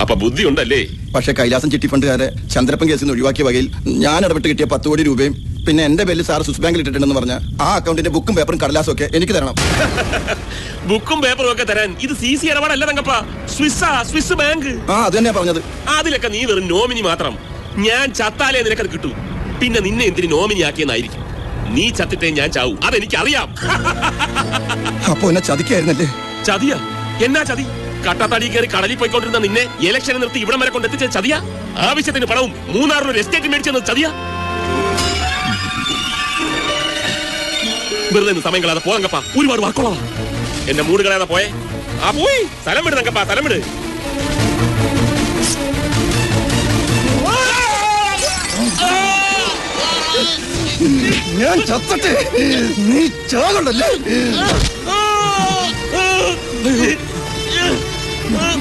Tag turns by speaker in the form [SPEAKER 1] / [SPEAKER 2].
[SPEAKER 1] അപ്പൊ ബുദ്ധി ഉണ്ടല്ലേ?
[SPEAKER 2] പക്ഷെ കൈലാസം ചിട്ടിഫണ്ടുകാരെ ചന്ദ്രപ്പൻ കേസിൽ നിന്ന് ഒഴിവാക്കിയ വകയിൽ ഞാൻ ഇടപെട്ട് കിട്ടിയ 10 കോടി രൂപയും പിന്നെ എന്റെ പേരിൽ സാർ സ്വിസ് ബാങ്കിൽ ഇട്ടിട്ടുണ്ടെന്ന് പറഞ്ഞ ആ അക്കൗണ്ടിന്റെ ബുക്കും പേപ്പറും കടലാസും ഒക്കെ എനിക്ക് തരണം.
[SPEAKER 1] ബുക്കും പേപ്പറും ഒക്കെ തരാൻ ഇത് CC ഇടപാടല്ല തങ്കപ്പ, സ്വിസ് ബാങ്ക്.
[SPEAKER 2] അത് തന്നെയാ പറഞ്ഞത്.
[SPEAKER 1] അതിലൊക്കെ നീ വെറും നോമിനി മാത്രം. ഞാൻ ചത്താലേ നിനക്കത് കിട്ടൂ. പിന്നെ നിന്നെ എന്തിന് നോമിനി ആക്കിയെന്നായിരിക്കും. നീ ചത്തിട്ടേ ഞാൻ ചാവൂ, അതെനിക്കറിയാം.
[SPEAKER 2] അപ്പൊ എന്നെ ചതിക്കായിരുന്നല്ലേ?
[SPEAKER 1] ചതിയാ? എന്നാ ചതി? കട്ടത്തടി കയറി കടലിൽ പോയിക്കൊണ്ടിരുന്ന നിന്നെ ഇലക്ഷനെ നിർത്തി ഇവിടം വരെ കൊണ്ടെത്തിച്ച ചതിയാ? ആവശ്യത്തിന് പണവും 3-6 എസ്റ്റേറ്റ് മേടിച്ചെന്ന് ചതിയാ? വെറുതെ സമയം കളയാതെ പോകപ്പ, ഒരുപാട് വാക്കുള്ളതാ. എന്നെ മൂട് കളയാതെ പോയേ. പോയി സ്ഥലം വിട് തങ്കപ്പ, സ്ഥലം വിട്.
[SPEAKER 2] ഞാൻ ചത്തട്ടെ, നീ ചാകണ്ടല്ലേ?